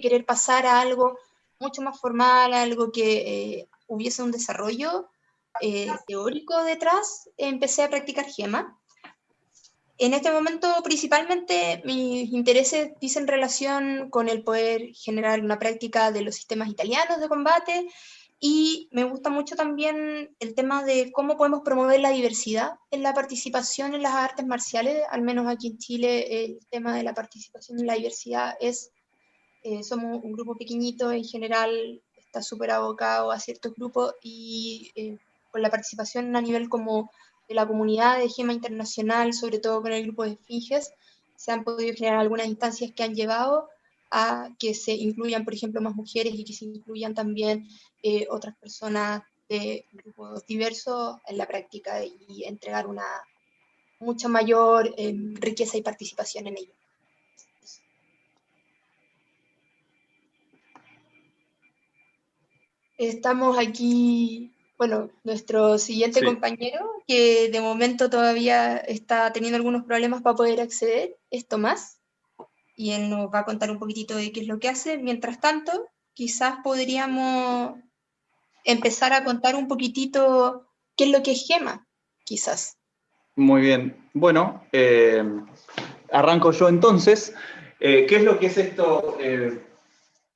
querer pasar a algo mucho más formal, a algo que hubiese un desarrollo teórico detrás, empecé a practicar GEMA. En este momento, principalmente, mis intereses dicen relación con el poder generar una práctica de los sistemas italianos de combate, y me gusta mucho también el tema de cómo podemos promover la diversidad en la participación en las artes marciales. Al menos aquí en Chile, el tema de la participación en la diversidad es, somos un grupo pequeñito, en general está súper abocado a ciertos grupos, y con la participación a nivel como de la comunidad de GEMA internacional, sobre todo con el grupo de Esfinges, se han podido generar algunas instancias que han llevado a que se incluyan, por ejemplo, más mujeres, y que se incluyan también otras personas de grupos diversos en la práctica, y entregar una mucha mayor riqueza y participación en ello. Estamos aquí, bueno, nuestro siguiente compañero, que de momento todavía está teniendo algunos problemas para poder acceder, es Tomás, y él nos va a contar un poquitito de qué es lo que hace. Mientras tanto, quizás podríamos empezar a contar un poquitito qué es lo que es GEMA, quizás. Muy bien. Bueno, arranco yo entonces. ¿Qué es lo que es esto?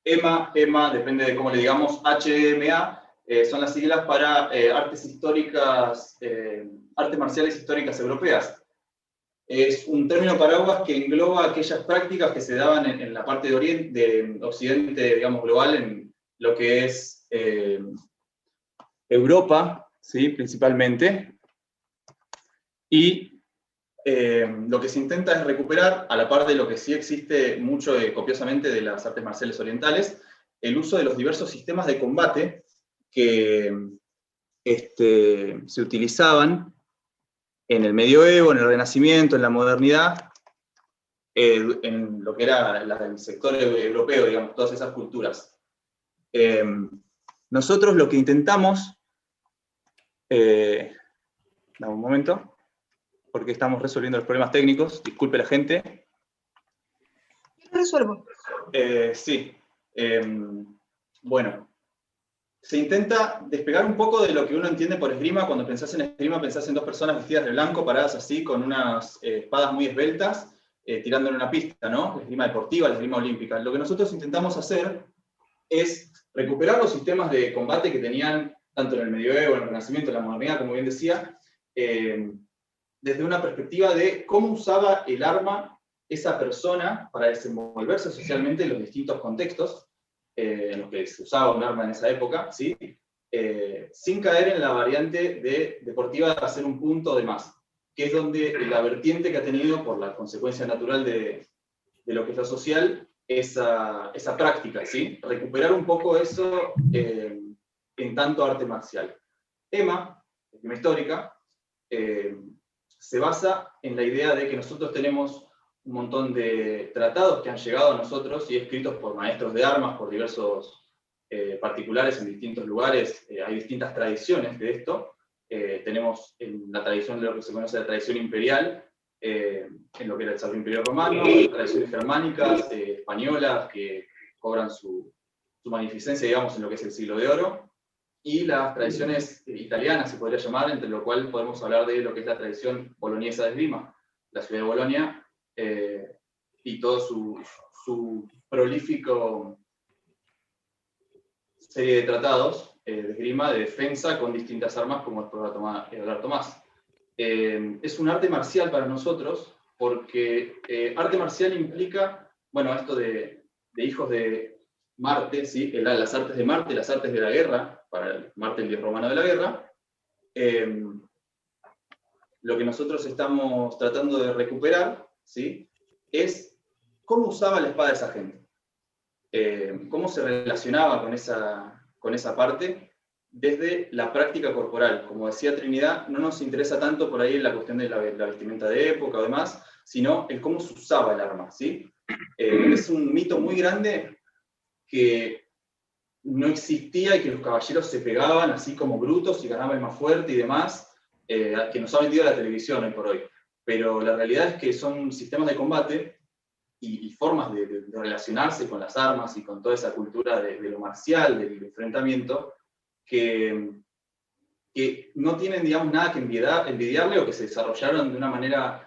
EMA, depende de cómo le digamos, HMA, son las siglas para artes históricas, artes marciales históricas europeas. Es un término paraguas que engloba aquellas prácticas que se daban en la parte de Occidente, digamos, global, en lo que es Europa, ¿sí? Principalmente. Y lo que se intenta es recuperar, a la par de lo que sí existe mucho copiosamente de las artes marciales orientales, el uso de los diversos sistemas de combate que se utilizaban en el medioevo, en el Renacimiento, en la modernidad, en lo que era el sector europeo, digamos, todas esas culturas. Nosotros lo que intentamos, dame un momento, porque estamos resolviendo los problemas técnicos, disculpe la gente. Yo lo resuelvo. Sí. Bueno, se intenta despegar un poco de lo que uno entiende por esgrima. Cuando pensás en esgrima, pensás en dos personas vestidas de blanco, paradas así, con unas espadas muy esbeltas, tirando en una pista, ¿no? La esgrima deportiva, la esgrima olímpica. Lo que nosotros intentamos hacer es recuperar los sistemas de combate que tenían, tanto en el medioevo, en el Renacimiento, en la modernidad, como bien decía, desde una perspectiva de cómo usaba el arma esa persona para desenvolverse socialmente en los distintos contextos en los que se usaba un arma en esa época, ¿sí? Sin caer en la variante deportiva de hacer un punto de más, que es donde la vertiente que ha tenido, por la consecuencia natural de lo que es lo social, esa práctica, ¿sí? Recuperar un poco eso en tanto arte marcial. EMA, esgrima histórica, se basa en la idea de que nosotros tenemos un montón de tratados que han llegado a nosotros y escritos por maestros de armas, por diversos particulares en distintos lugares. Hay distintas tradiciones de esto. Tenemos en la tradición de lo que se conoce la tradición imperial, en lo que era el desarrollo imperio romano, tradiciones germánicas, españolas, que cobran su magnificencia, digamos, en lo que es el siglo de oro, y las tradiciones italianas, se podría llamar, entre lo cual podemos hablar de lo que es la tradición boloñesa de esgrima, la ciudad de Bolonia, y todo su prolífico serie de tratados de esgrima, de defensa, con distintas armas, como después va a hablar Tomás. Es un arte marcial para nosotros, porque arte marcial implica, bueno, esto de hijos de Marte, ¿sí? Las artes de Marte, las artes de la guerra, para Marte el dios romano de la guerra. Lo que nosotros estamos tratando de recuperar, ¿sí? Es cómo usaba la espada esa gente, cómo se relacionaba con esa parte desde la práctica corporal. Como decía Trinidad, no nos interesa tanto por ahí la cuestión de la vestimenta de época o demás, sino el cómo se usaba el arma, ¿sí? Es un mito muy grande que no existía y que los caballeros se pegaban así como brutos y ganaban más fuerte y demás, que nos ha vendido la televisión hoy por hoy. Pero la realidad es que son sistemas de combate y formas de relacionarse con las armas y con toda esa cultura de lo marcial, del enfrentamiento, que no tienen, digamos, nada que envidiarle o que se desarrollaron de una manera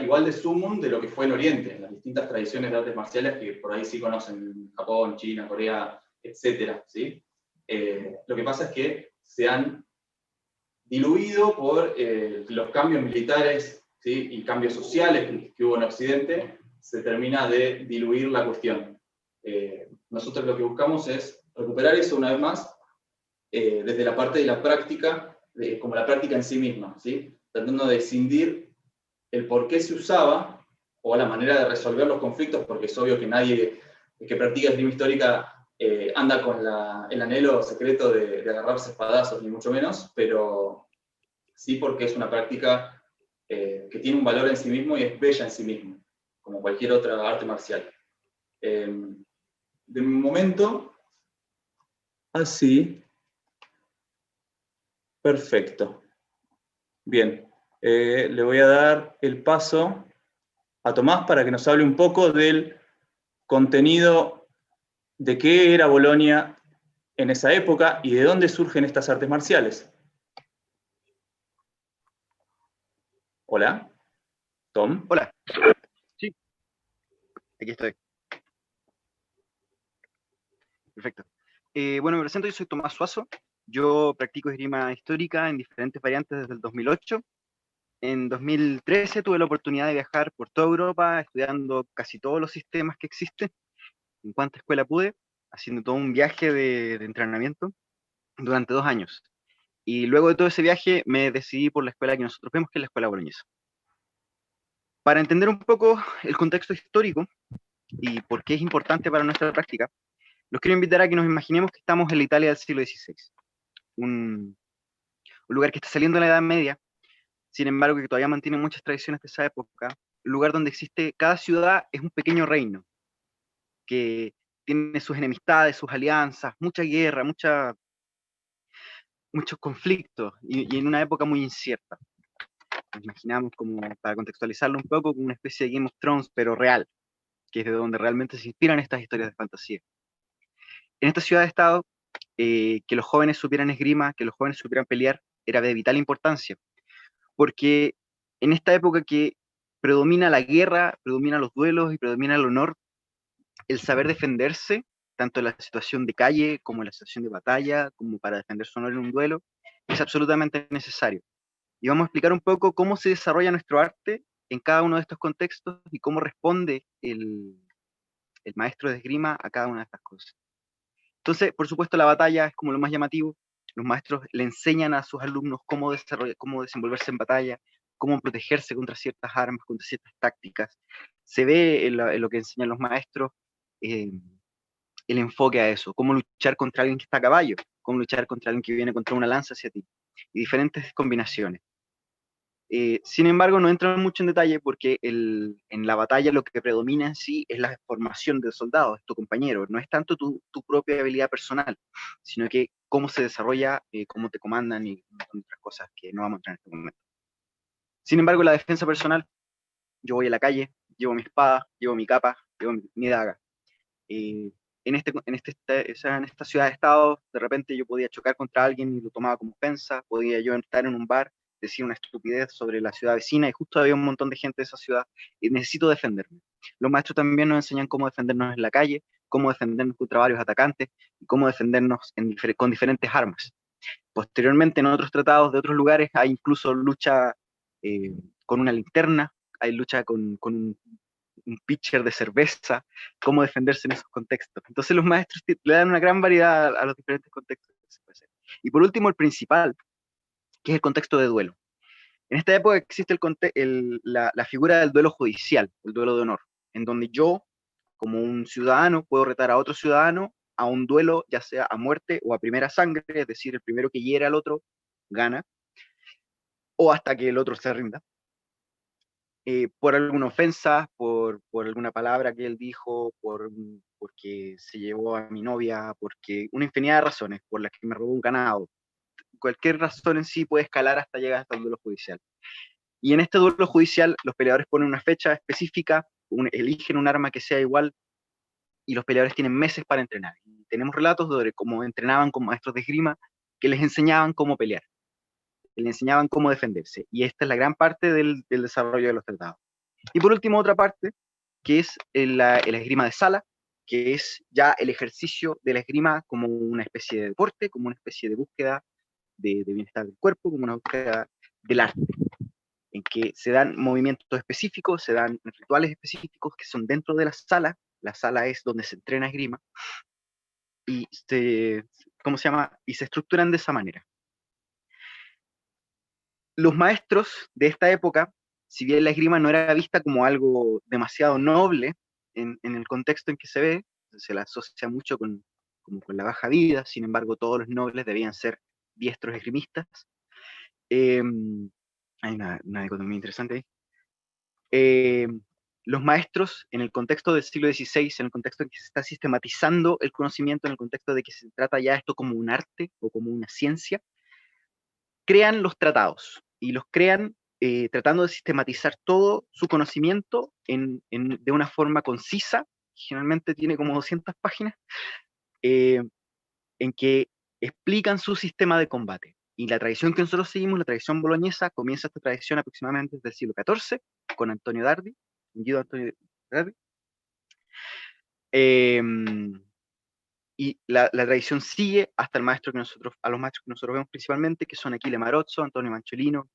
igual de sumum de lo que fue en Oriente, las distintas tradiciones de artes marciales que por ahí sí conocen, Japón, China, Corea, etc. ¿Sí? Lo que pasa es que se han diluido por los cambios militares, ¿sí? Y cambios sociales que hubo en Occidente, se termina de diluir la cuestión. Nosotros lo que buscamos es recuperar eso una vez más, desde la parte de la práctica, como la práctica en sí misma, ¿sí? Tratando de escindir el por qué se usaba, o la manera de resolver los conflictos, porque es obvio que nadie que practica esgrima histórica anda con el anhelo secreto de agarrarse espadazos, ni mucho menos, pero sí porque es una práctica que tiene un valor en sí mismo y es bella en sí mismo, como cualquier otra arte marcial. De momento, así. Perfecto. Bien, le voy a dar el paso a Tomás para que nos hable un poco del contenido de qué era Bolonia en esa época y de dónde surgen estas artes marciales. Hola, Tom. Hola. Sí, aquí estoy. Perfecto. Bueno, me presento, yo soy Tomás Suazo. Yo practico esgrima histórica en diferentes variantes desde el 2008. En 2013 tuve la oportunidad de viajar por toda Europa estudiando casi todos los sistemas que existen, en cuanta escuela pude, haciendo todo un viaje de entrenamiento durante 2 años. Y luego de todo ese viaje me decidí por la escuela que nosotros vemos, que es la escuela boloñesa. Para entender un poco el contexto histórico y por qué es importante para nuestra práctica, los quiero invitar a que nos imaginemos que estamos en la Italia del siglo XVI, un lugar que está saliendo de la Edad Media, sin embargo que todavía mantiene muchas tradiciones de esa época, un lugar donde existe, cada ciudad es un pequeño reino, que tiene sus enemistades, sus alianzas, mucha guerra, muchos conflictos, y en una época muy incierta. Nos imaginamos, como para contextualizarlo un poco, como una especie de Game of Thrones, pero real, que es de donde realmente se inspiran estas historias de fantasía. En esta ciudad-estado, que los jóvenes supieran esgrima, que los jóvenes supieran pelear, era de vital importancia, porque en esta época que predomina la guerra, predomina los duelos y predomina el honor, el saber defenderse, tanto en la situación de calle como en la situación de batalla, como para defender su honor en un duelo, es absolutamente necesario. Y vamos a explicar un poco cómo se desarrolla nuestro arte en cada uno de estos contextos y cómo responde el maestro de esgrima a cada una de estas cosas. Entonces, por supuesto, la batalla es como lo más llamativo. Los maestros le enseñan a sus alumnos cómo desenvolverse en batalla, cómo protegerse contra ciertas armas, contra ciertas tácticas. Se ve en lo que enseñan los maestros el enfoque a eso, cómo luchar contra alguien que está a caballo, cómo luchar contra alguien que viene contra una lanza hacia ti, y diferentes combinaciones. Sin embargo, no entro mucho en detalle porque en la batalla lo que predomina en sí es la formación del soldado, es tu compañero, no es tanto tu propia habilidad personal, sino que cómo se desarrolla, cómo te comandan y otras cosas que no vamos a entrar en este momento. Sin embargo, la defensa personal, yo voy a la calle, llevo mi espada, llevo mi capa, llevo mi daga. En esta ciudad-estado, de repente yo podía chocar contra alguien y lo tomaba como ofensa, podía yo estar en un bar, decir una estupidez sobre la ciudad vecina y justo había un montón de gente de esa ciudad y necesito defenderme. Los maestros también nos enseñan cómo defendernos en la calle, cómo defendernos contra varios atacantes y cómo defendernos con diferentes armas. Posteriormente, en otros tratados de otros lugares hay incluso lucha con una linterna, hay lucha con un pitcher de cerveza, cómo defenderse en esos contextos. Entonces los maestros le dan una gran variedad a los diferentes contextos que se puede hacer. Y por último, el principal, que es el contexto de duelo. En esta época existe la figura del duelo judicial, el duelo de honor, en donde yo, como un ciudadano, puedo retar a otro ciudadano a un duelo, ya sea a muerte o a primera sangre, es decir, el primero que hiere al otro gana, o hasta que el otro se rinda. Por alguna ofensa, por alguna palabra que él dijo, porque se llevó a mi novia, porque una infinidad de razones, por las que me robó un ganado. Cualquier razón en sí puede escalar hasta llegar hasta el duelo judicial. Y en este duelo judicial, los peleadores ponen una fecha específica eligen un arma que sea igual y los peleadores tienen meses para entrenar. Y tenemos relatos sobre cómo entrenaban con maestros de esgrima que les enseñaban cómo pelear, que les enseñaban cómo defenderse. Y esta es la gran parte del desarrollo de los tratados. Y por último, otra parte, que es el esgrima de sala, que es ya el ejercicio de la esgrima como una especie de deporte, como una especie de búsqueda de bienestar del cuerpo, como una búsqueda del arte, en que se dan movimientos específicos, se dan rituales específicos que son dentro de la sala. La sala es donde se entrena esgrima, y ¿cómo se llama? Y se estructuran de esa manera. Los maestros de esta época, si bien la esgrima no era vista como algo demasiado noble en el contexto en que se ve, se la asocia mucho como con la baja vida, sin embargo todos los nobles debían ser diestros esgrimistas. Hay una dicotomía interesante ahí. Los maestros, en el contexto del siglo XVI, en el contexto en que se está sistematizando el conocimiento, en el contexto de que se trata ya esto como un arte o como una ciencia, crean los tratados, y los crean tratando de sistematizar todo su conocimiento de una forma concisa, generalmente tiene como 200 páginas, en que explican su sistema de combate. Y la tradición que nosotros seguimos, la tradición boloñesa, comienza esta tradición aproximadamente desde el siglo XIV, con Antonio Dardi, Guido Antonio Dardi. Y la tradición sigue hasta a los maestros que nosotros vemos principalmente, que son Achille Marozzo, Antonio Manciolino,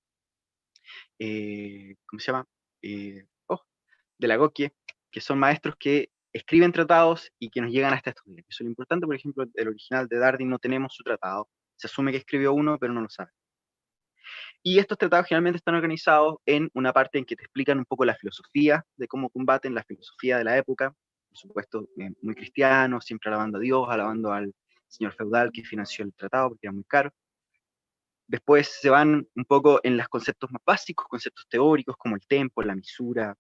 ¿cómo se llama? De la Gocchie, que son maestros que escriben tratados y que nos llegan hasta estos días. Eso es lo importante. Por ejemplo, el original de Dardi no tenemos su tratado, se asume que escribió uno, pero no lo sabe. Y estos tratados generalmente están organizados en una parte en que te explican un poco la filosofía de cómo combaten, la filosofía de la época, por supuesto, muy cristiano, siempre alabando a Dios, alabando al señor feudal que financió el tratado porque era muy caro. Después se van un poco en los conceptos más básicos, conceptos teóricos como el tempo, la misura,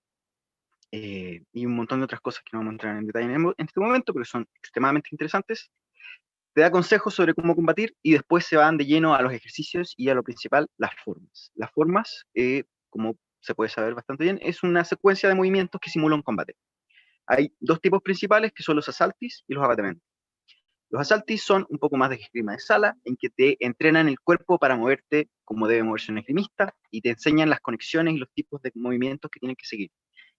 y un montón de otras cosas que no vamos a entrar en detalle en este momento, pero son extremadamente interesantes. Te da consejos sobre cómo combatir y después se van de lleno a los ejercicios y a lo principal, las formas. Las formas, como se puede saber bastante bien, es una secuencia de movimientos que simulan un combate. Hay dos tipos principales que son los asaltis y los abatimientos. Los asaltis son un poco más de esgrima de sala, en que te entrenan el cuerpo para moverte como debe moverse un esgrimista y te enseñan las conexiones y los tipos de movimientos que tienen que seguir.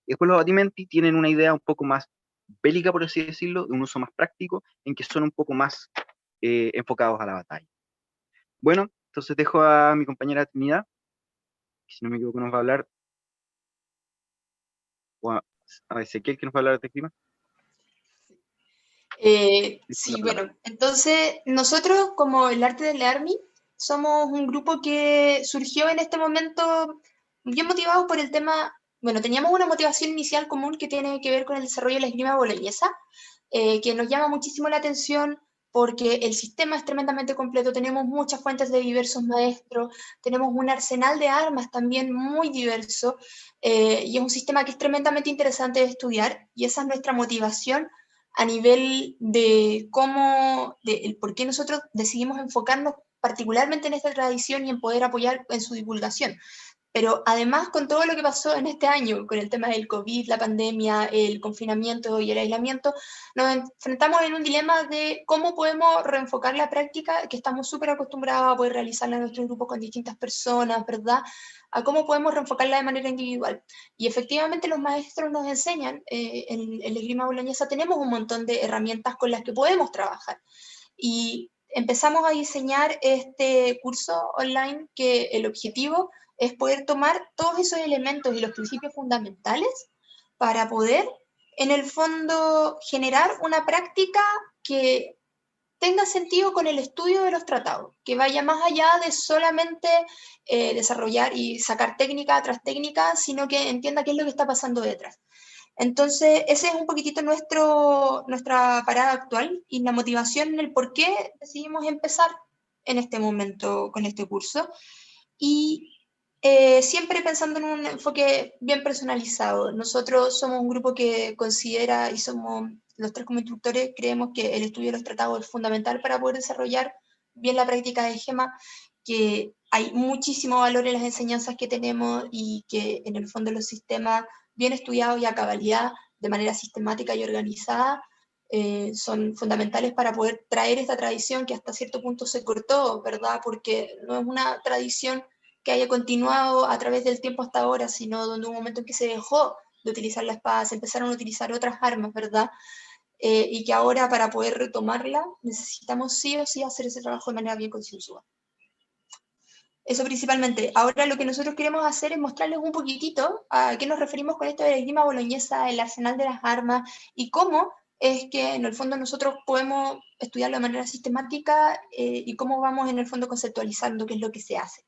Y después los abattimenti tienen una idea un poco más bélica, por así decirlo, de un uso más práctico, en que son un poco más enfocados a la batalla. Bueno, entonces dejo a mi compañera Trinidad, que si no me equivoco nos va a hablar, o a Ezequiel, que nos va a hablar de esgrima. Sí, bueno, entonces nosotros como el Arte del Army somos un grupo que surgió en este momento bien motivados por el tema, bueno, teníamos una motivación inicial común que tiene que ver con el desarrollo de la esgrima boloñesa, que nos llama muchísimo la atención porque el sistema es tremendamente completo, tenemos muchas fuentes de diversos maestros, tenemos un arsenal de armas también muy diverso, y es un sistema que es tremendamente interesante de estudiar, y esa es nuestra motivación a nivel de cómo, de el por qué nosotros decidimos enfocarnos particularmente en esta tradición y en poder apoyar en su divulgación. Pero además, con todo lo que pasó en este año, con el tema del COVID, la pandemia, el confinamiento y el aislamiento, nos enfrentamos en un dilema de cómo podemos reenfocar la práctica, que estamos súper acostumbrados a poder realizarla en nuestros grupos con distintas personas, ¿verdad? A cómo podemos reenfocarla de manera individual. Y efectivamente los maestros nos enseñan, en la esgrima boloñesa tenemos un montón de herramientas con las que podemos trabajar. Y empezamos a diseñar este curso online que el objetivo es poder tomar todos esos elementos y los principios fundamentales para poder, en el fondo, generar una práctica que tenga sentido con el estudio de los tratados, que vaya más allá de solamente desarrollar y sacar técnica tras técnica, sino que entienda qué es lo que está pasando detrás. Entonces, ese es un poquitito nuestra parada actual y la motivación en el por qué decidimos empezar en este momento con este curso. Y siempre pensando en un enfoque bien personalizado. Nosotros somos un grupo que considera, y somos los tres como instructores, creemos que el estudio de los tratados es fundamental para poder desarrollar bien la práctica de GEMA, que hay muchísimo valor en las enseñanzas que tenemos y que en el fondo los sistemas bien estudiados y a cabalidad, de manera sistemática y organizada, son fundamentales para poder traer esta tradición que hasta cierto punto se cortó, ¿verdad? Porque no es una tradición que haya continuado a través del tiempo hasta ahora, sino donde un momento en que se dejó de utilizar la espada, se empezaron a utilizar otras armas, ¿verdad? Y que ahora para poder retomarla necesitamos sí o sí hacer ese trabajo de manera bien concienzuda. Eso principalmente. Ahora lo que nosotros queremos hacer es mostrarles un poquitito a qué nos referimos con esto de la esgrima boloñesa, el arsenal de las armas, y cómo es que en el fondo nosotros podemos estudiarlo de manera sistemática y cómo vamos en el fondo conceptualizando qué es lo que se hace.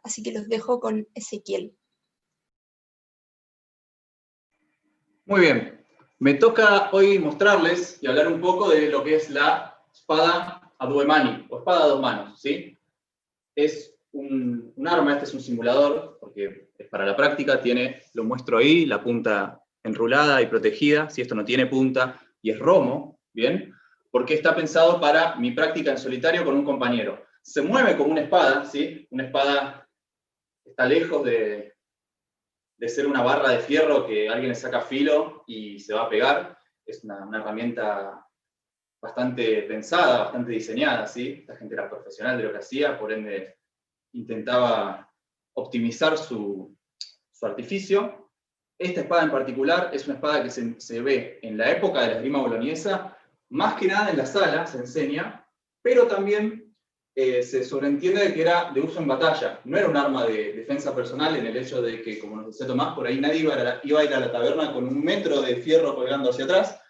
Así que los dejo con Ezequiel. Muy bien. Me toca hoy mostrarles y hablar un poco de lo que es la espada a due mani, o espada a dos manos, ¿sí? Es un arma, este es un simulador, porque es para la práctica, lo muestro ahí, la punta enrulada y protegida, si esto no tiene punta, y es romo, ¿bien? Porque está pensado para mi práctica en solitario con un compañero. Se mueve como una espada, ¿sí? Una espada está lejos de ser una barra de fierro que alguien le saca filo y se va a pegar. Es una herramienta bastante pensada, bastante diseñada, ¿sí? Esta gente era profesional de lo que hacía, por ende intentaba optimizar su artificio. Esta espada en particular es una espada que se ve en la época de la esgrima boloñesa, más que nada en la sala se enseña, pero también se sobreentiende que era de uso en batalla. No era un arma de defensa personal en el hecho de que, como nos decía Tomás, por ahí nadie iba a ir a la taberna con 1 metro de fierro colgando hacia atrás,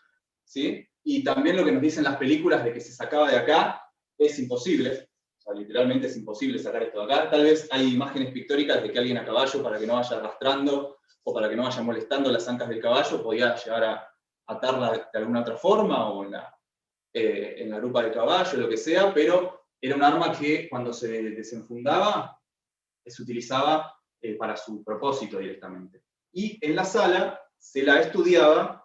¿sí? Y también lo que nos dicen las películas de que se sacaba de acá es imposible. O sea, literalmente es imposible sacar esto de acá. Tal vez hay imágenes pictóricas de que alguien a caballo, para que no vaya arrastrando o para que no vaya molestando las ancas del caballo, podía llegar a atarla de alguna otra forma o en la grupa del caballo, lo que sea, pero era un arma que cuando se desenfundaba se utilizaba para su propósito directamente. Y en la sala se la estudiaba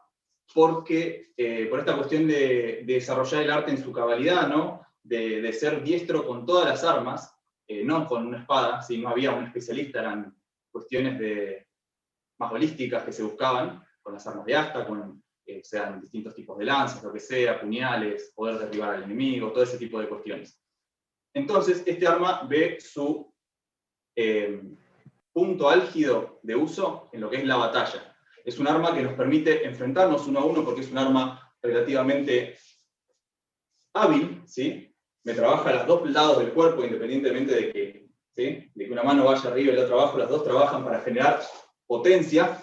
porque, por esta cuestión de desarrollar el arte en su cabalidad, ¿no? De ser diestro con todas las armas, no con una espada, si no había un especialista, eran cuestiones más holísticas que se buscaban, con las armas de asta, sean distintos tipos de lanzas, lo que sea, puñales, poder derribar al enemigo, todo ese tipo de cuestiones. Entonces, este arma ve su punto álgido de uso en lo que es la batalla. Es un arma que nos permite enfrentarnos 1 a 1 porque es un arma relativamente hábil, ¿sí? Me trabaja a los 2 lados del cuerpo independientemente de que, ¿sí? De que una mano vaya arriba y la otra abajo, las dos trabajan para generar potencia.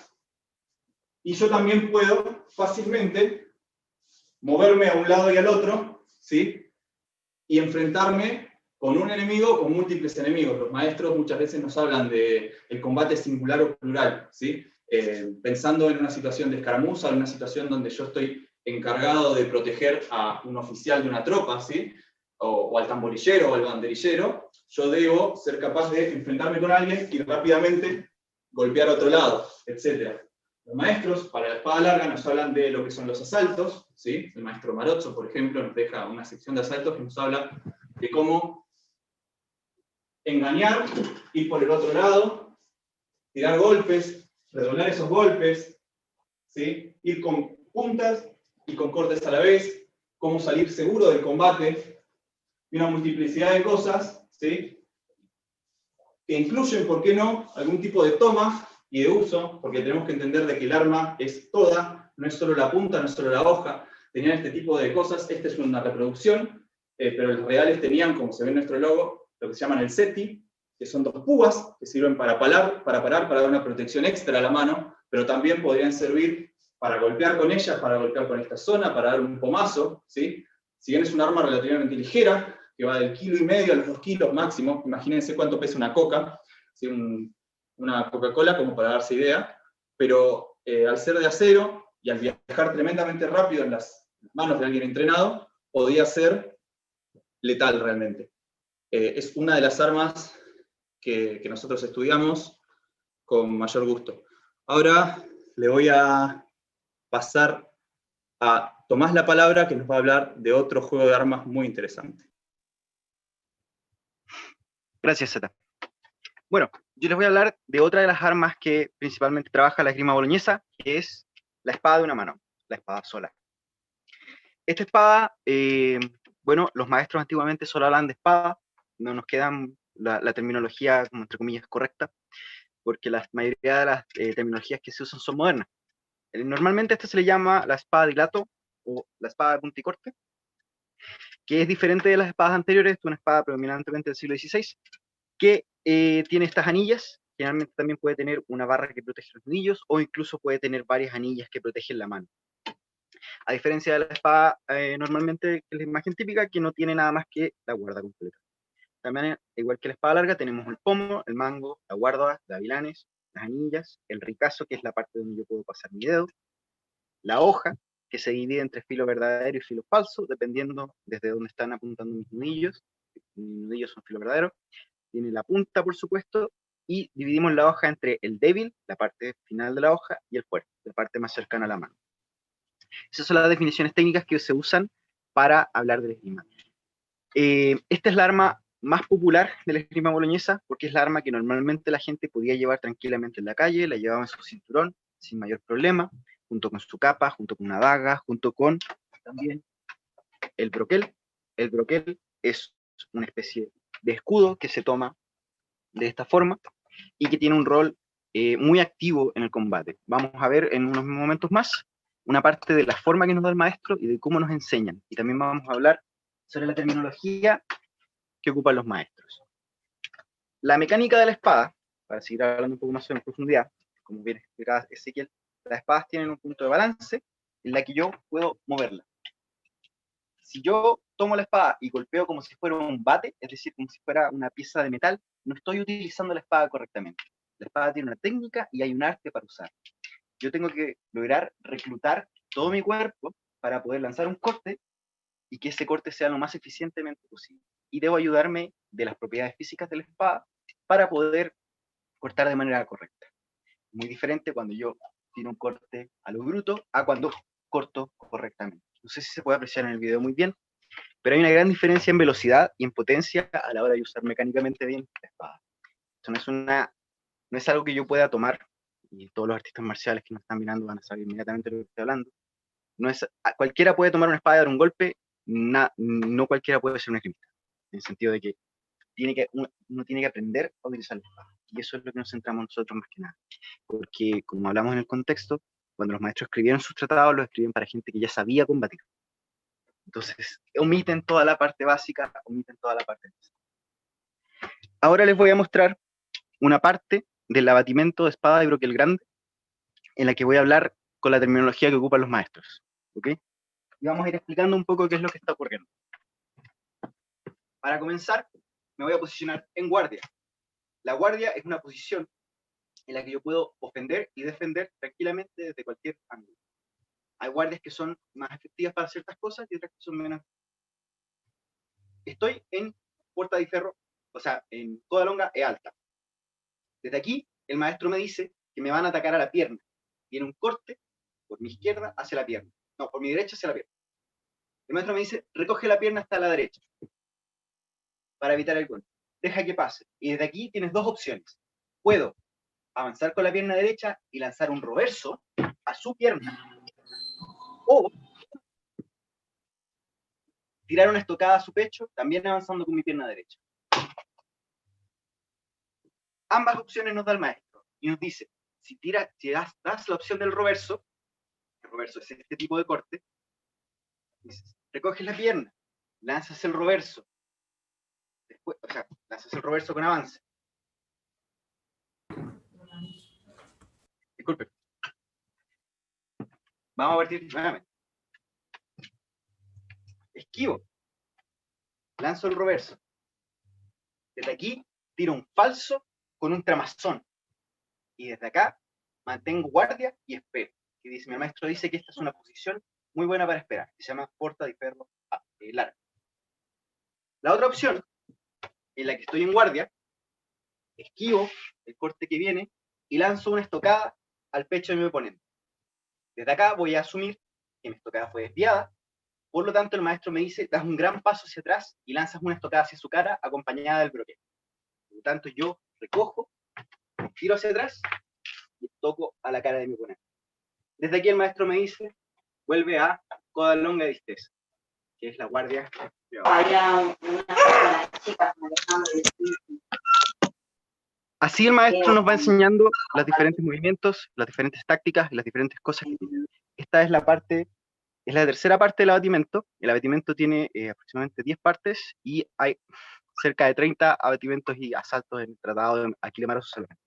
Y yo también puedo fácilmente moverme a un lado y al otro, ¿sí? Y enfrentarme con un enemigo o con múltiples enemigos. Los maestros muchas veces nos hablan del combate singular o plural, ¿sí? Pensando en una situación de escaramuza, en una situación donde yo estoy encargado de proteger a un oficial de una tropa, ¿sí? O al tamborillero o al banderillero, yo debo ser capaz de enfrentarme con alguien y rápidamente golpear a otro lado, etc. Los maestros, para la espada larga, nos hablan de lo que son los asaltos, ¿sí? El maestro Marozzo, por ejemplo, nos deja una sección de asaltos que nos habla de cómo engañar, ir por el otro lado, tirar golpes, redoblar esos golpes, ¿sí? Ir con puntas y con cortes a la vez, cómo salir seguro del combate, y una multiplicidad de cosas, ¿sí? Que incluyen, ¿por qué no?, algún tipo de toma y de uso, porque tenemos que entender de que el arma es toda, no es solo la punta, no es solo la hoja, tenían este tipo de cosas. Esta es una reproducción, pero los reales tenían, como se ve en nuestro logo, lo que se llaman el seti, que son 2 púas que sirven para parar, para dar una protección extra a la mano, pero también podrían servir para golpear con ellas, para golpear con esta zona, para dar un pomazo, ¿sí? Si bien es un arma relativamente ligera, que va del 1,5 kg a los 2 kilos máximo, imagínense cuánto pesa una coca, ¿sí? Una Coca-Cola, como para darse idea, pero al ser de acero y al viajar tremendamente rápido en las manos de alguien entrenado, podía ser letal realmente. Es una de las armas que nosotros estudiamos con mayor gusto. Ahora le voy a pasar a Tomás la palabra, que nos va a hablar de otro juego de armas muy interesante. Gracias, Zeta. Bueno, yo les voy a hablar de otra de las armas que principalmente trabaja la esgrima boloñesa, que es la espada de una mano, la espada sola. Esta espada, bueno, los maestros antiguamente solo hablan de espada, no nos quedan la terminología, como entre comillas, correcta, porque la mayoría de las terminologías que se usan son modernas. Normalmente esta se le llama la espada de hilato o la espada de punta y corte, que es diferente de las espadas anteriores, es una espada predominantemente del siglo XVI, que tiene estas anillas, generalmente también puede tener una barra que protege los nudillos, o incluso puede tener varias anillas que protegen la mano. A diferencia de la espada normalmente, que es la imagen típica, que no tiene nada más que la guarda completa. También, igual que la espada larga, tenemos el pomo, el mango, la guarda, gavilanes, las anillas, el ricazo, que es la parte donde yo puedo pasar mi dedo, la hoja, que se divide entre filo verdadero y filo falso, dependiendo desde dónde están apuntando mis nudillos. Mis nudillos son filo verdadero. Tiene la punta, por supuesto, y dividimos la hoja entre el débil, la parte final de la hoja, y el fuerte, la parte más cercana a la mano. Esas son las definiciones técnicas que se usan para hablar del esgrima. Esta es la arma más popular de la esgrima boloñesa, porque es la arma que normalmente la gente podía llevar tranquilamente en la calle, la llevaba en su cinturón sin mayor problema, junto con su capa, junto con una daga, junto con también el broquel. El broquel es una especie de escudo que se toma de esta forma y que tiene un rol muy activo en el combate. Vamos a ver en unos momentos más una parte de la forma que nos da el maestro y de cómo nos enseñan. Y también vamos a hablar sobre la terminología que ocupan los maestros. La mecánica de la espada, para seguir hablando un poco más en profundidad, como bien explicaba Ezequiel, las espadas tienen un punto de balance en la que yo puedo moverla. Si yo tomo la espada y golpeo como si fuera un bate, es decir, como si fuera una pieza de metal, no estoy utilizando la espada correctamente. La espada tiene una técnica y hay un arte para usar. Yo tengo que lograr reclutar todo mi cuerpo para poder lanzar un corte y que ese corte sea lo más eficientemente posible. Y debo ayudarme de las propiedades físicas de la espada para poder cortar de manera correcta. Muy diferente cuando yo tiro un corte a lo bruto a cuando corto correctamente. No sé si se puede apreciar en el video muy bien, pero hay una gran diferencia en velocidad y en potencia a la hora de usar mecánicamente bien la espada. Esto no es algo que yo pueda tomar, y todos los artistas marciales que nos están mirando van a saber inmediatamente de lo que estoy hablando. Cualquiera puede tomar una espada y dar un golpe, no cualquiera puede ser un esgrimista, en el sentido de que uno tiene que aprender a utilizar la espada, y eso es lo que nos centramos nosotros más que nada, porque como hablamos en el contexto, cuando los maestros escribieron sus tratados, los escribían para gente que ya sabía combatir. Entonces, omiten toda la parte básica, omiten toda la parte básica. Ahora les voy a mostrar una parte del abatimiento de espada de broquel grande, en la que voy a hablar con la terminología que ocupan los maestros. ¿Ok? Y vamos a ir explicando un poco qué es lo que está ocurriendo. Para comenzar, me voy a posicionar en guardia. La guardia es una posición en la que yo puedo ofender y defender tranquilamente desde cualquier ángulo. Hay guardias que son más efectivas para ciertas cosas y otras que son menos. Estoy en puerta de ferro, o sea, en toda longa es alta. Desde aquí, el maestro me dice que me van a atacar a la pierna. Viene un corte por mi izquierda hacia la pierna. No, por mi derecha hacia la pierna. El maestro me dice, recoge la pierna hasta la derecha para evitar el golpe. Deja que pase. Y desde aquí tienes dos opciones. Puedo avanzar con la pierna derecha y lanzar un reverso a su pierna. O tirar una estocada a su pecho, también avanzando con mi pierna derecha. Ambas opciones nos da el maestro. Y nos dice, si das la opción del reverso, el reverso es este tipo de corte, dices, recoges la pierna, lanzas el reverso, después, o sea, lanzas el reverso con avance. Disculpe. Vamos a partir nuevamente. Esquivo. Lanzo el reverso. Desde aquí tiro un falso con un tramazón. Y desde acá mantengo guardia y espero. Y dice, mi maestro dice que esta es una posición muy buena para esperar, que se llama porta de ferro larga. La otra opción, en la que estoy en guardia, esquivo el corte que viene y lanzo una estocada al pecho de mi oponente. Desde acá voy a asumir que mi estocada fue desviada, por lo tanto el maestro me dice, das un gran paso hacia atrás y lanzas una estocada hacia su cara acompañada del broquel. Por lo tanto yo recojo, tiro hacia atrás y toco a la cara de mi oponente. Desde aquí el maestro me dice, vuelve a coda longa y distesa, que es la guardia. Había unas chicas manejando el espíritu. Así el maestro nos va enseñando los diferentes movimientos, las diferentes tácticas, las diferentes cosas que tiene. Esta es la tercera parte del abatimiento. El abatimiento tiene aproximadamente 10 partes y hay cerca de 30 abatimentos y asaltos en el Tratado de Aquiles solamente.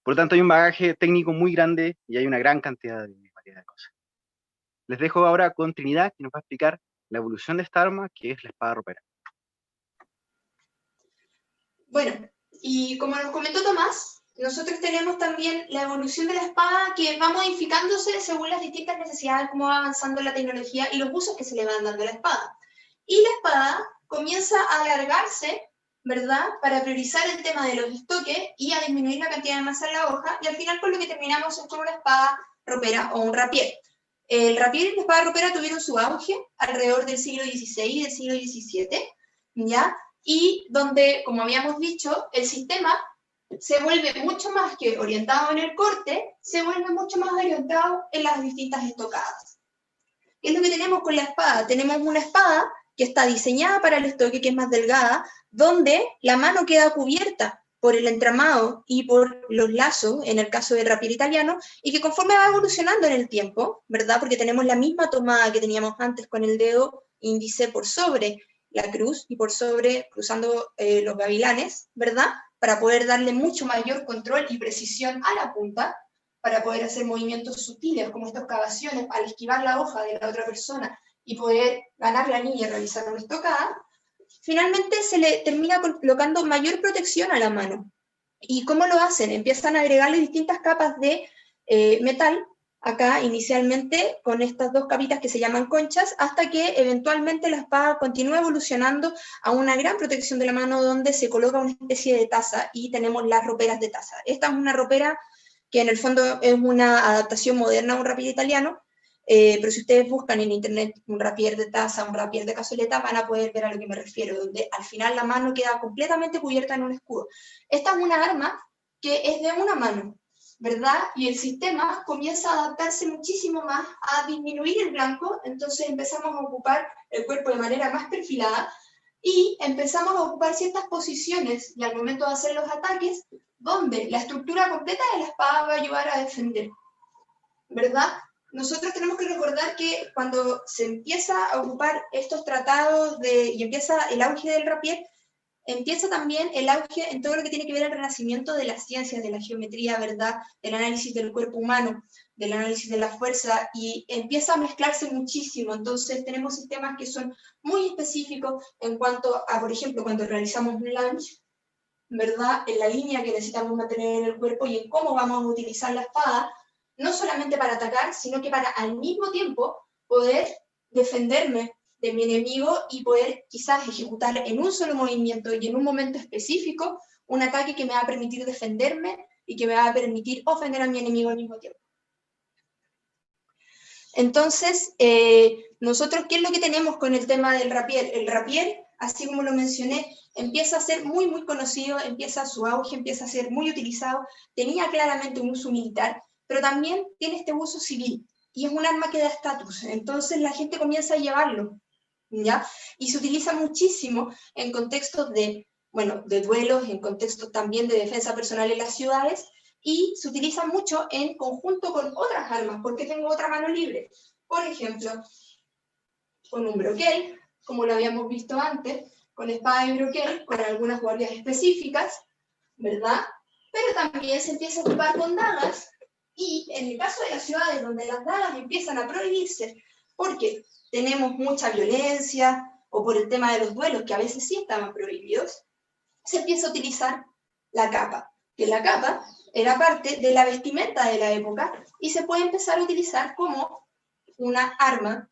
Por lo tanto, hay un bagaje técnico muy grande y hay una gran cantidad de variedad de cosas. Les dejo ahora con Trinidad, que nos va a explicar la evolución de esta arma, que es la espada ropera. Bueno, y como nos comentó Tomás, nosotros tenemos también la evolución de la espada que va modificándose según las distintas necesidades, cómo va avanzando la tecnología y los usos que se le van dando a la espada. Y la espada comienza a alargarse, ¿verdad?, para priorizar el tema de los estoques y a disminuir la cantidad de masa en la hoja, y al final con lo que terminamos es con una espada ropera o un rapier. El rapier y la espada ropera tuvieron su auge alrededor del siglo XVI y del siglo XVII, ¿ya?, y donde, como habíamos dicho, el sistema se vuelve mucho más que orientado en el corte, se vuelve mucho más orientado en las distintas estocadas. ¿Qué es lo que tenemos con la espada? Tenemos una espada que está diseñada para el estoque, que es más delgada, donde la mano queda cubierta por el entramado y por los lazos, en el caso del rapier italiano, y que conforme va evolucionando en el tiempo, ¿verdad?, porque tenemos la misma tomada que teníamos antes con el dedo índice por sobre la cruz y por sobre cruzando los gavilanes, ¿verdad?, para poder darle mucho mayor control y precisión a la punta, para poder hacer movimientos sutiles como estas excavaciones al esquivar la hoja de la otra persona y poder ganar la línea y realizar una estocada. Finalmente se le termina colocando mayor protección a la mano. ¿Y cómo lo hacen? Empiezan a agregarle distintas capas de metal, acá inicialmente con estas dos capitas que se llaman conchas, hasta que eventualmente la espada continúa evolucionando a una gran protección de la mano donde se coloca una especie de taza y tenemos las roperas de taza. Esta es una ropera que en el fondo es una adaptación moderna a un rapier italiano, pero si ustedes buscan en internet un rapier de taza, un rapier de cazoleta, van a poder ver a lo que me refiero, donde al final la mano queda completamente cubierta en un escudo. Esta es una arma que es de una mano, ¿verdad? Y el sistema comienza a adaptarse muchísimo más a disminuir el blanco, entonces empezamos a ocupar el cuerpo de manera más perfilada y empezamos a ocupar ciertas posiciones y al momento de hacer los ataques, donde la estructura completa de la espada va a ayudar a defender, ¿verdad? Nosotros tenemos que recordar que cuando se empieza a ocupar estos tratados y empieza el auge del rapier, empieza también el auge en todo lo que tiene que ver el renacimiento de las ciencias, de la geometría, ¿verdad?, del análisis del cuerpo humano, del análisis de la fuerza, y empieza a mezclarse muchísimo. Entonces tenemos sistemas que son muy específicos en cuanto a, por ejemplo, cuando realizamos un lunge, ¿verdad?, en la línea que necesitamos mantener en el cuerpo y en cómo vamos a utilizar la espada, no solamente para atacar, sino que para al mismo tiempo poder defenderme de mi enemigo y poder quizás ejecutar en un solo movimiento y en un momento específico un ataque que me va a permitir defenderme y que me va a permitir ofender a mi enemigo al mismo tiempo. Entonces, nosotros, ¿qué es lo que tenemos con el tema del rapier? El rapier, así como lo mencioné, empieza a ser muy, muy conocido, empieza su auge, empieza a ser muy utilizado, tenía claramente un uso militar, pero también tiene este uso civil, y es un arma que da estatus, entonces la gente comienza a llevarlo, ¿ya? Y se utiliza muchísimo en contextos de, bueno, de duelos, en contextos también de defensa personal en las ciudades, y se utiliza mucho en conjunto con otras armas, porque tengo otra mano libre. Por ejemplo, con un broquel, como lo habíamos visto antes, con espada y broquel, con algunas guardias específicas, ¿verdad? Pero también se empieza a ocupar con dagas, y en el caso de las ciudades donde las dagas empiezan a prohibirse, porque tenemos mucha violencia, o por el tema de los duelos, que a veces sí estaban prohibidos, se empieza a utilizar la capa, que la capa era parte de la vestimenta de la época, y se puede empezar a utilizar como una arma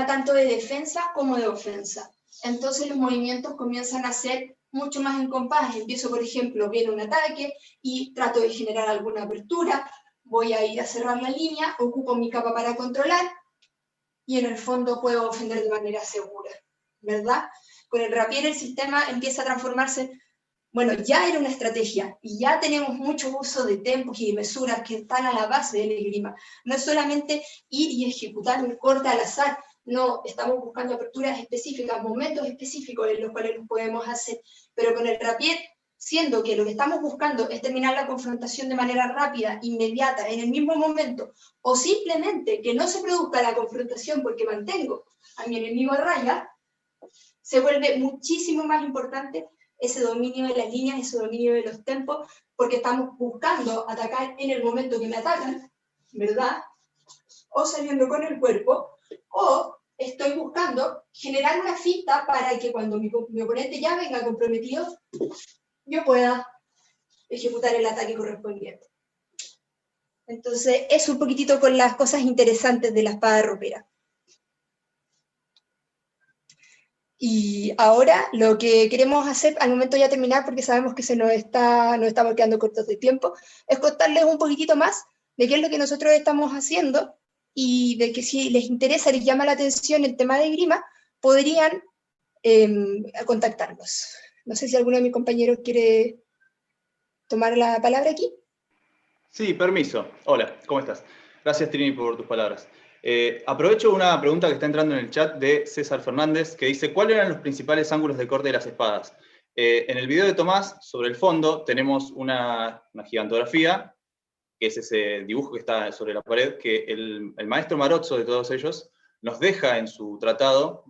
tanto de defensa como de ofensa. Entonces los movimientos comienzan a ser mucho más en compás. Empiezo, por ejemplo, viene un ataque y trato de generar alguna apertura, voy a ir a cerrar la línea, ocupo mi capa para controlar y en el fondo puedo ofender de manera segura, ¿verdad? Con el rapier el sistema empieza a transformarse, bueno, ya era una estrategia y ya tenemos mucho uso de tempos y de mesuras que están a la base del esgrima. No es solamente ir y ejecutar un corte al azar, no, estamos buscando aperturas específicas, momentos específicos en los cuales los podemos hacer, pero con el rapier, siendo que lo que estamos buscando es terminar la confrontación de manera rápida, inmediata, en el mismo momento, o simplemente que no se produzca la confrontación porque mantengo a mi enemigo a raya, se vuelve muchísimo más importante ese dominio de las líneas, ese dominio de los tempos, porque estamos buscando atacar en el momento que me atacan, ¿verdad? O saliendo con el cuerpo, o estoy buscando generar una finta para que cuando mi oponente ya venga comprometido, yo pueda ejecutar el ataque correspondiente. Entonces, es un poquitito con las cosas interesantes de la espada ropera. Y ahora lo que queremos hacer, al momento ya terminar, porque sabemos que nos estamos quedando cortos de tiempo, es contarles un poquitito más de qué es lo que nosotros estamos haciendo y de que si les interesa, les llama la atención el tema de esgrima, podrían contactarnos. No sé si alguno de mis compañeros quiere tomar la palabra aquí. Sí, permiso. Hola, ¿cómo estás? Gracias, Trini, por tus palabras. Aprovecho una pregunta que está entrando en el chat de César Fernández, que dice, ¿cuáles eran los principales ángulos de corte de las espadas? En el video de Tomás, sobre el fondo, tenemos una gigantografía, que es ese dibujo que está sobre la pared, que el maestro Marozzo de todos ellos nos deja en su tratado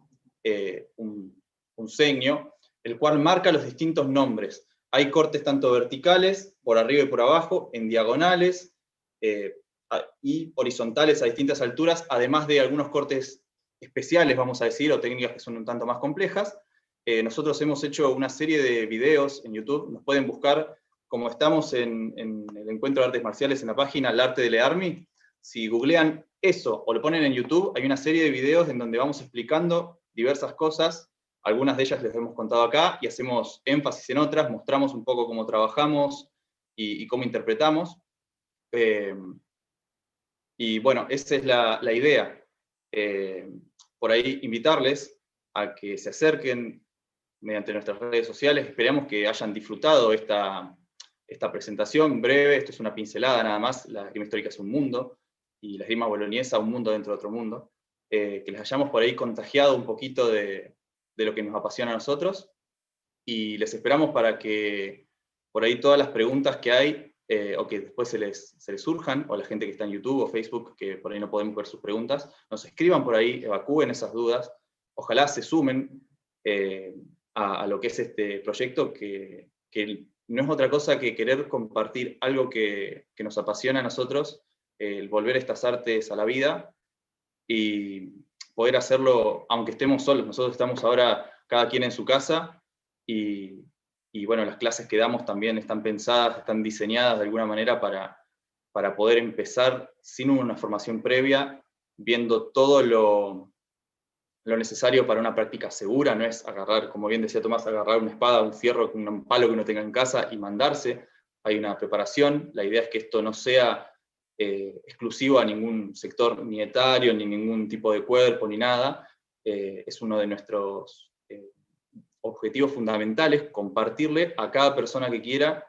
un seño, el cual marca los distintos nombres. Hay cortes tanto verticales, por arriba y por abajo, en diagonales, y horizontales a distintas alturas, además de algunos cortes especiales, vamos a decir, o técnicas que son un tanto más complejas. Nosotros hemos hecho una serie de videos en YouTube, nos pueden buscar, como estamos en el encuentro de artes marciales en la página El Arte de Learmi, si googlean eso o lo ponen en YouTube, hay una serie de videos en donde vamos explicando diversas cosas, algunas de ellas les hemos contado acá, y hacemos énfasis en otras, mostramos un poco cómo trabajamos y cómo interpretamos. Y bueno, esa es la idea. Por ahí invitarles a que se acerquen mediante nuestras redes sociales. Esperamos que hayan disfrutado esta presentación breve. Esto es una pincelada nada más. La esgrima histórica es un mundo, y la esgrima boloñesa un mundo dentro de otro mundo. Que les hayamos por ahí contagiado un poquito de lo que nos apasiona a nosotros, y les esperamos para que por ahí todas las preguntas que hay, o que después se les surjan, o la gente que está en YouTube o Facebook, que por ahí no podemos ver sus preguntas, nos escriban por ahí, evacúen esas dudas, ojalá se sumen a lo que es este proyecto, que no es otra cosa que querer compartir algo que nos apasiona a nosotros, el volver estas artes a la vida, y poder hacerlo aunque estemos solos. Nosotros estamos ahora cada quien en su casa, y bueno, las clases que damos también están pensadas, están diseñadas de alguna manera para poder empezar sin una formación previa, viendo todo lo necesario para una práctica segura. No es agarrar, como bien decía Tomás, agarrar una espada, un fierro, un palo que uno tenga en casa y mandarse. Hay una preparación. La idea es que esto no sea exclusivo a ningún sector ni etario, ni ningún tipo de cuerpo, ni nada. Es uno de nuestros objetivos fundamentales, compartirle a cada persona que quiera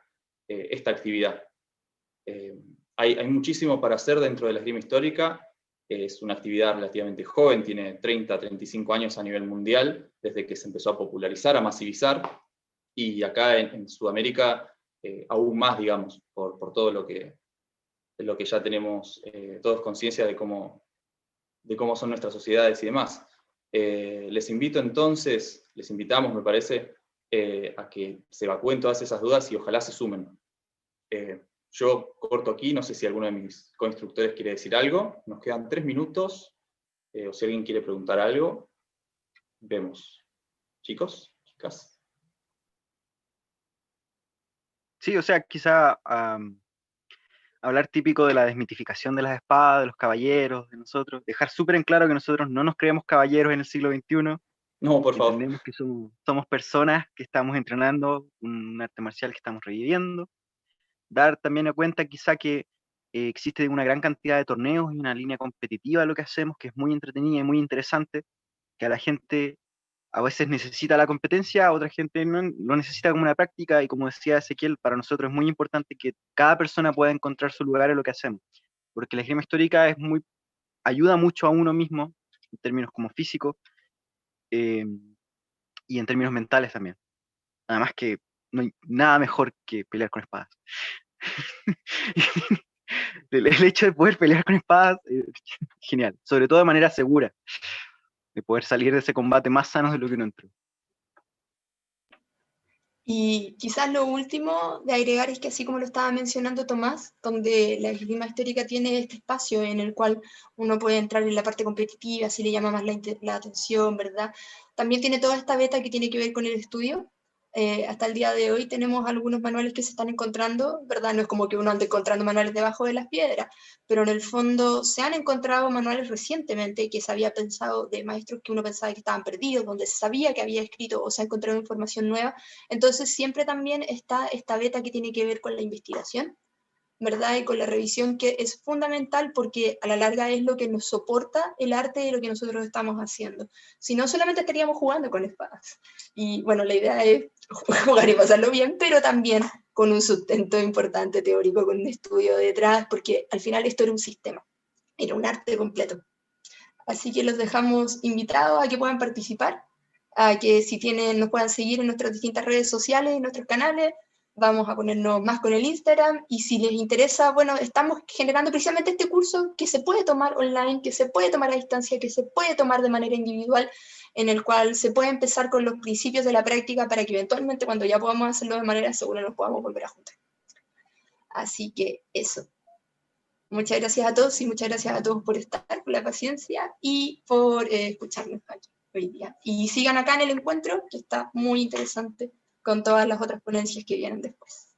esta actividad. Hay muchísimo para hacer dentro de la esgrima histórica. Es una actividad relativamente joven, tiene 30, 35 años a nivel mundial, desde que se empezó a popularizar, a masivizar, y acá en Sudamérica aún más, digamos, por todo lo que ya tenemos todos conciencia de cómo son nuestras sociedades y demás. Les invito entonces, les invitamos, me parece, a que se evacúen todas esas dudas y ojalá se sumen. Yo corto aquí, no sé si alguno de mis coinstructores quiere decir algo. Nos quedan 3 minutos, o si alguien quiere preguntar algo, vemos. Chicos, chicas. Sí, o sea, quizá hablar típico de la desmitificación de las espadas, de los caballeros, de nosotros, dejar súper en claro que nosotros no nos creemos caballeros en el siglo XXI. No, por favor. Entendemos que somos personas que estamos entrenando un arte marcial que estamos reviviendo. Dar también a cuenta quizá que existe una gran cantidad de torneos y una línea competitiva de lo que hacemos, que es muy entretenida y muy interesante, que a la gente a veces necesita la competencia, otra gente no lo necesita como una práctica, y como decía Ezequiel, para nosotros es muy importante que cada persona pueda encontrar su lugar en lo que hacemos, porque la esgrima histórica ayuda mucho a uno mismo, en términos como físicos, y en términos mentales también. Además que no hay nada mejor que pelear con espadas. El hecho de poder pelear con espadas es genial, sobre todo de manera segura, de poder salir de ese combate más sanos de lo que uno entró. Y quizás lo último de agregar es que, así como lo estaba mencionando Tomás, donde la esgrima histórica tiene este espacio en el cual uno puede entrar en la parte competitiva, si le llama más la atención, ¿verdad? También tiene toda esta beta que tiene que ver con el estudio. Hasta el día de hoy tenemos algunos manuales que se están encontrando, ¿verdad? No es como que uno ande encontrando manuales debajo de las piedras, pero en el fondo se han encontrado manuales recientemente que se había pensado de maestros que uno pensaba que estaban perdidos, donde se sabía que había escrito o se ha encontrado información nueva. Entonces siempre también está esta beta que tiene que ver con la investigación, ¿verdad? Y con la revisión, que es fundamental porque a la larga es lo que nos soporta el arte de lo que nosotros estamos haciendo. Si no, solamente estaríamos jugando con espadas. Y bueno, la idea es jugar y pasarlo bien, pero también con un sustento importante teórico, con un estudio detrás, porque al final esto era un sistema, era un arte completo. Así que los dejamos invitados a que puedan participar, a que si tienen, nos puedan seguir en nuestras distintas redes sociales, en nuestros canales. Vamos a ponernos más con el Instagram, y si les interesa, bueno, estamos generando precisamente este curso que se puede tomar online, que se puede tomar a distancia, que se puede tomar de manera individual, en el cual se puede empezar con los principios de la práctica para que eventualmente, cuando ya podamos hacerlo de manera segura, nos podamos volver a juntar. Así que eso. Muchas gracias a todos, y muchas gracias a todos por estar, por la paciencia y por escucharnos aquí hoy día. Y sigan acá en el encuentro, que está muy interesante, con todas las otras ponencias que vienen después.